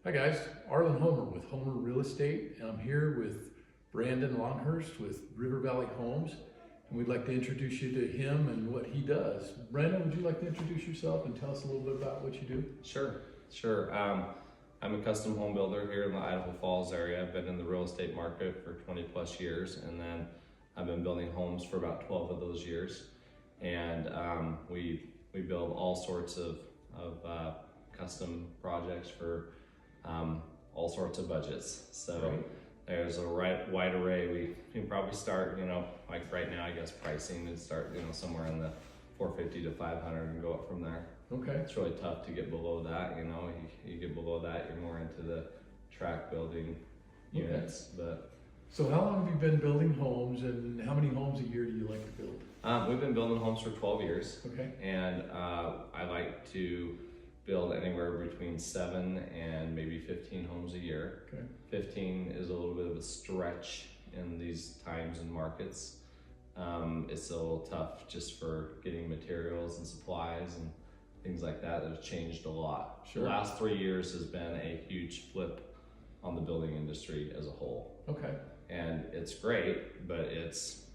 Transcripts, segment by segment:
Hi guys, Arlen Homer with Homer Real Estate, and I'm here with Brandon Longhurst with River Valley Homes, and we'd like to introduce you to him and what he does. Brandon, would you like to introduce yourself and tell us a little bit about what you do? Sure. I'm a custom home builder here in the Idaho Falls area. I've been in the real estate market for 20 plus years, and then I've been building homes for about 12 of those years. And we build all sorts of custom projects for all sorts of budgets. So Right. there's a wide array. We can probably start, like right now, I guess pricing would start, somewhere in the 450 to 500 and go up from there. Okay. It's really tough to get below that. You get below that, you're more into the track building units. But So how long have you been building homes, and how many homes a year do you like to build? we've been building homes for 12 years, Okay. and I like to build anywhere between 7 and maybe 15 homes a year. Okay. 15 is a little bit of a stretch in these times and markets. It's a little tough just for getting materials and supplies and things like that. It's changed a lot. Sure. The last 3 years has been a huge flip on the building industry as a whole. Okay. And it's great, but it's,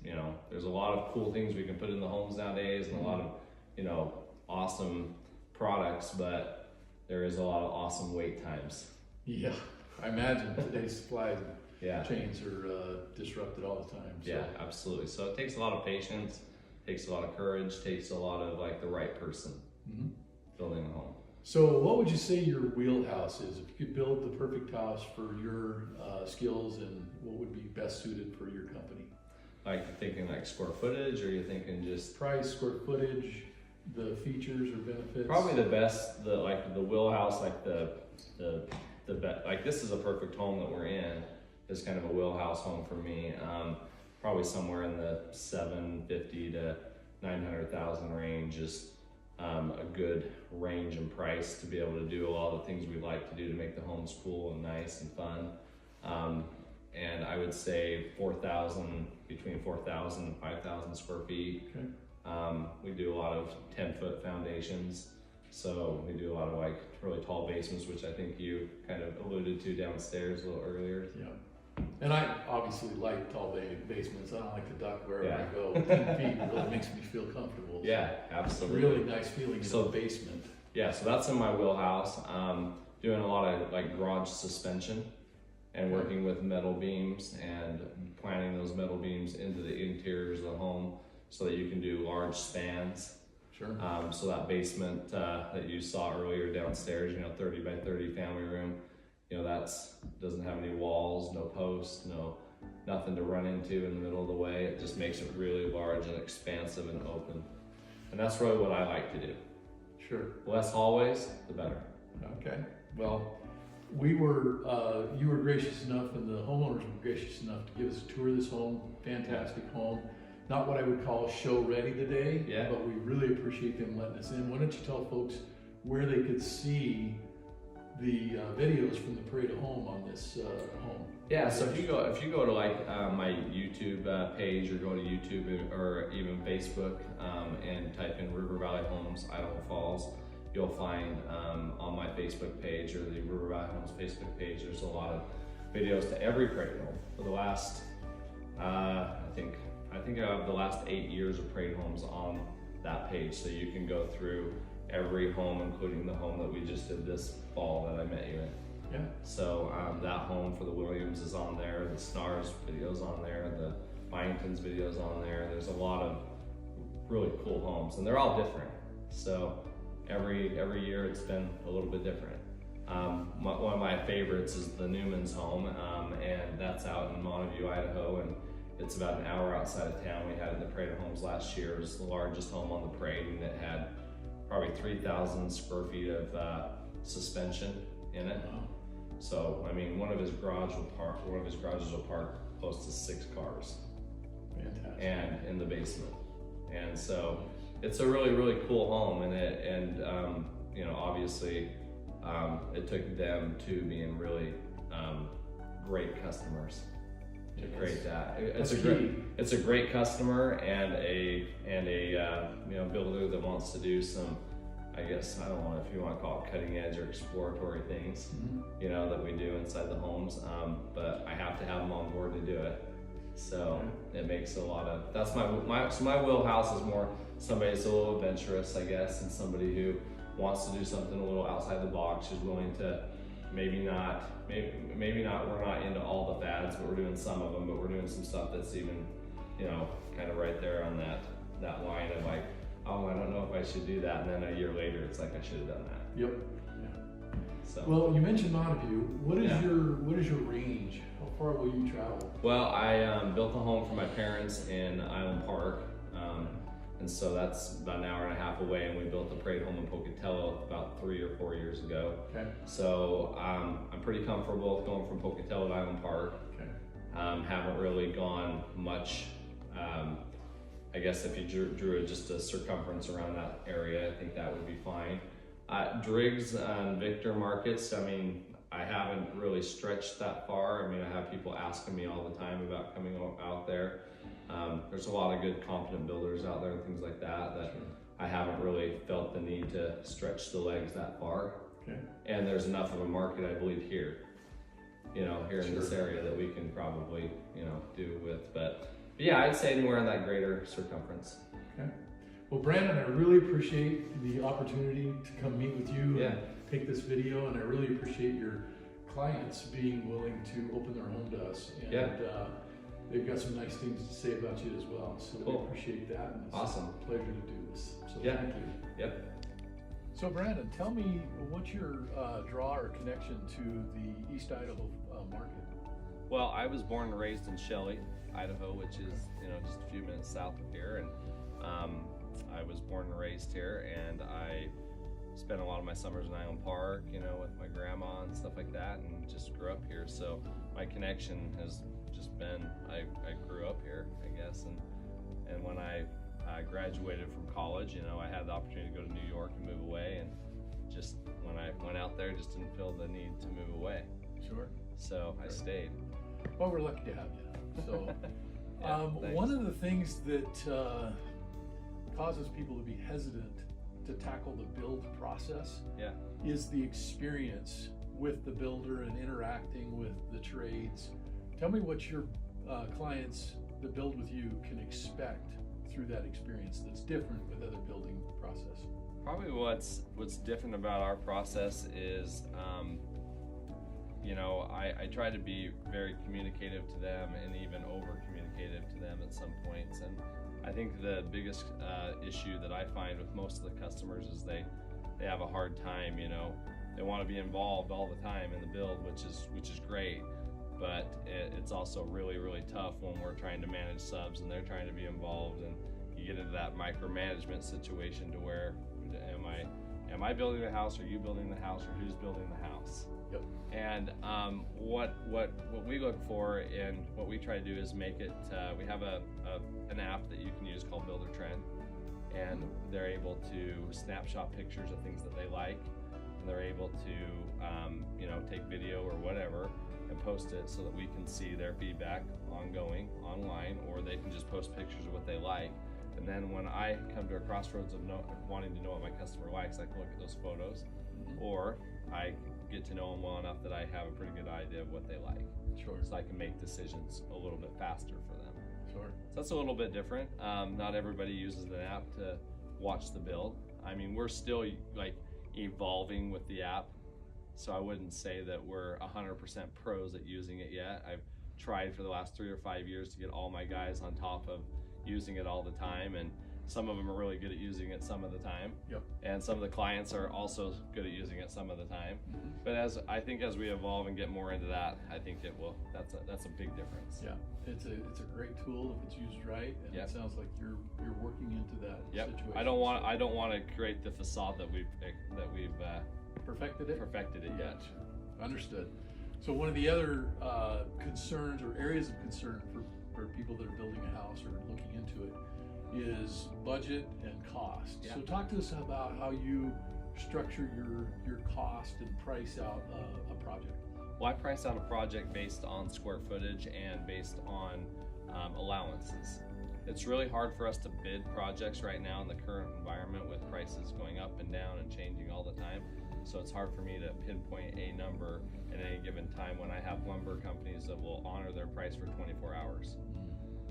there's a lot of cool things we can put in the homes nowadays, and a lot of, awesome products, but there is a lot of awesome wait times. Yeah, I imagine today's supply Yeah. chains are disrupted all the time. So. Yeah, absolutely. So it takes a lot of patience, takes a lot of courage, takes a lot of the right person Mhm. building a home. So what would you say your wheelhouse is? If you could build the perfect house for your skills, and what would be best suited for your company? Like you're thinking like square footage, or you're thinking just Price, square footage, the features or benefits? probably the best, the wheelhouse, like like this is a perfect home that we're in. Is kind of a wheelhouse home for me. Probably somewhere in the 750 to 900,000 range is a good range and price to be able to do a lot of the things we like to do to make the homes cool and nice and fun. And I would say between 4,000 and 5,000 square feet. Okay. We do a lot of 10-foot foundations. So we do a lot of really tall basements, which I think you kind of alluded to downstairs a little earlier. Yeah. And I obviously like tall basements. I don't like to duck wherever Yeah. I go. 10 feet really makes me feel comfortable. Yeah, It's a absolutely. really nice feeling in So- the basement. Yeah, so that's in my wheelhouse. Doing a lot of garage suspension and working with metal beams and planting those metal beams into the interiors of the home so that you can do large spans. Sure. So that basement that you saw earlier downstairs, 30 by 30 family room, doesn't have any walls, no posts, nothing to run into in the middle of the way. It just makes it really large and expansive and open. And that's really what I like to do. Sure. The less hallways, the better. Okay. Well, you were gracious enough, and the homeowners were gracious enough to give us a tour of this home. Fantastic home. Not what I would call show ready today, Yeah. but we really appreciate them letting us in. Why don't you tell folks where they could see the videos from the Parade of Home on this home? Yeah, so if you go to my YouTube page, or go to YouTube or even Facebook and type in River Valley Homes Idaho Falls, you'll find on my Facebook page or the River Valley Homes Facebook page, there's a lot of videos to every parade home for the last I think I have the last 8 years of parade homes on that page, so you can go through every home, including the home that we just did this fall that I met you in. Yeah. So that home for the Williams is on there, the Snars video's on there, the Byington's video's on there. There's a lot of really cool homes, and they're all different. So every year it's been a little bit different. One of my favorites is the Newman's home, and that's out in Montague, Idaho, and it's about an hour outside of town. We had it in the Parade of Homes last year. It was the largest home on the parade, and it had probably 3,000 square feet of suspension in it. Wow. So, one of his garages will park close to 6 cars, Fantastic. and in the basement. And so, it's a really, really cool home, and obviously, it took them to being really great customers to create that. It's a great customer, and a builder that wants to do some I guess, I don't know if you want to call it cutting edge or exploratory things, Mm-hmm. you know, that we do inside the homes. But I have to have them on board to do it. So it makes a lot of, that's my wheelhouse is more somebody that's a little adventurous, I guess, and somebody who wants to do something a little outside the box, who's willing to maybe not, we're not into all the fads, but we're doing some of them, but we're doing some stuff that's even, you know, kind of right there on that line of like, oh, I don't know if I should do that. And then a year later, it's like, I should have done that. Yep. So. Well, you mentioned Montague. What is your range? How far will you travel? Well, I built a home for my parents in Island Park, and so that's about an hour and a half away. And we built a parade home in Pocatello about 3 or 4 years ago. Okay. So I'm pretty comfortable going from Pocatello to Island Park. Okay. Haven't really gone much. I guess if you drew just a circumference around that area, I think that would be fine. Driggs and Victor markets, I mean, I haven't really stretched that far. I mean, I have people asking me all the time about coming out there. There's a lot of good, competent builders out there and things like that that I haven't really felt the need to stretch the legs that far. Okay. And there's enough of a market, I believe, here, you know, here in this area that we can probably, you know, do with. But yeah, I'd say anywhere in that greater circumference. Okay. Well, Brandon, I really appreciate the opportunity to come meet with you and take this video, and I really appreciate your clients being willing to open their home to us. And they've got some nice things to say about you as well. So we appreciate that. And it's a pleasure to do this. So thank you. Yep. So Brandon, tell me, what's your draw or connection to the East Idaho market? Well, I was born and raised in Shelley, Idaho, which is, you know, just a few minutes south of here, and I was born and raised here, and I spent a lot of my summers in Island Park, you know, with my grandma and stuff like that, and just grew up here. So my connection has just been, I grew up here, I guess, and when I graduated from college, you know, I had the opportunity to go to New York and move away, and just when I went out there, just didn't feel the need to move away. Sure. So I stayed. Well, we're lucky to have you. So one of the things that causes people to be hesitant to tackle the build process is the experience with the builder and interacting with the trades. Tell me what your clients that build with you can expect through that experience that's different with other building process. Probably what's different about our process is you know, I try to be very communicative to them and even over communicative to them at some points. And I think the biggest issue that I find with most of the customers is they have a hard time, you know, they want to be involved all the time in the build, which is great, but it's also really, really tough when we're trying to manage subs and they're trying to be involved, and you get into that micromanagement situation to where am I building the house, or you building the house, or who's building the house? Yep. And what we look for and what we try to do is make it, we have an app that you can use called Builder Trend, and they're able to snapshot pictures of things that they like, and they're able to you know, take video or whatever and post it so that we can see their feedback ongoing online, or they can just post pictures of what they like. And then when I come to a crossroads of wanting to know what my customer likes, I can look at those photos, or I get to know them well enough that I have a pretty good idea of what they like. Sure. So I can make decisions a little bit faster for them. Sure. So that's a little bit different. Not everybody uses an app to watch the build. I mean, we're still like evolving with the app, so I wouldn't say that we're 100% pros at using it yet. I've tried for the last 3 or 5 years to get all my guys on top of using it all the time, and some of them are really good at using it some of the time. Yep. And some of the clients are also good at using it some of the time. Mm-hmm. But I think as we evolve and get more into that, I think it will. That's a big difference. Yeah, it's a great tool if it's used right, and it sounds like you're working into that situation. I don't want to create the facade that we've perfected it yet. Understood. So one of the other concerns or areas of concern for people that are building a house or looking into it is budget and cost. Yeah. So talk to us about how you structure your cost and price out a project. Well, I price out a project based on square footage and based on allowances. It's really hard for us to bid projects right now in the current environment with prices going up and down and changing all the time. So it's hard for me to pinpoint a number at any given time when I have lumber companies that will honor their price for 24 hours.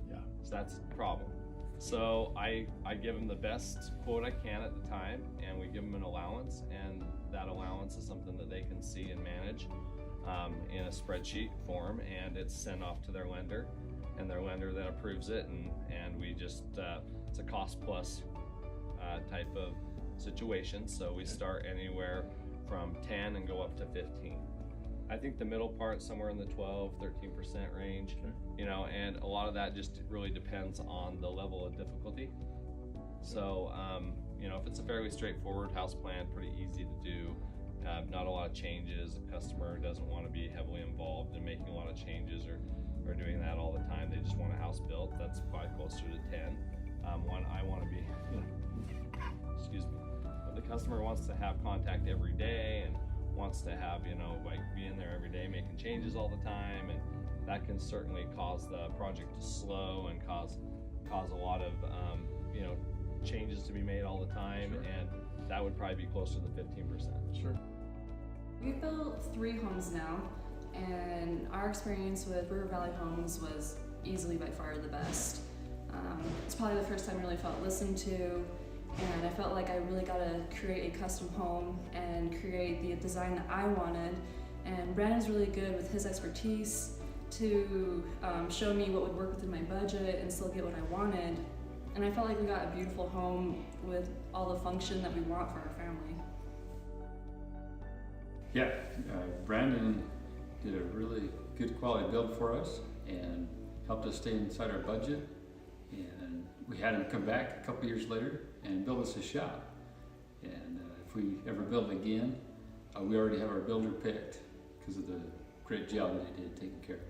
Yeah. So that's a problem. So I give them the best quote I can at the time, and we give them an allowance, and that allowance is something that they can see and manage in a spreadsheet form, and it's sent off to their lender, and their lender then approves it, and we just it's a cost plus type of situation. So we start anywhere from 10 and go up to 15. I think the middle part somewhere in the 12-13% range, you know, and a lot of that just really depends on the level of difficulty. So you know, if it's a fairly straightforward house plan, pretty easy to do, not a lot of changes, a customer doesn't want to be heavily involved in making a lot of changes or doing that all the time, they just want a house built, that's probably closer to 10. One I want to be, you know, excuse me, but the customer wants to have contact every day and wants to have, you know, like be in there every day making changes all the time, and that can certainly cause the project to slow and cause a lot of you know, changes to be made all the time. Sure. And that would probably be closer to 15%. Sure. We've built 3 homes now, and our experience with River Valley Homes was easily by far the best. It's probably the first time I really felt listened to, and I felt like I really got to create a custom home and create the design that I wanted. And Brandon's really good with his expertise to show me what would work within my budget and still get what I wanted. And I felt like we got a beautiful home with all the function that we want for our family. Yeah, Brandon did a really good quality build for us and helped us stay inside our budget. And we had him come back a couple years later and build us a shop. And if we ever build again, we already have our builder picked because of the great job that he did taking care of us.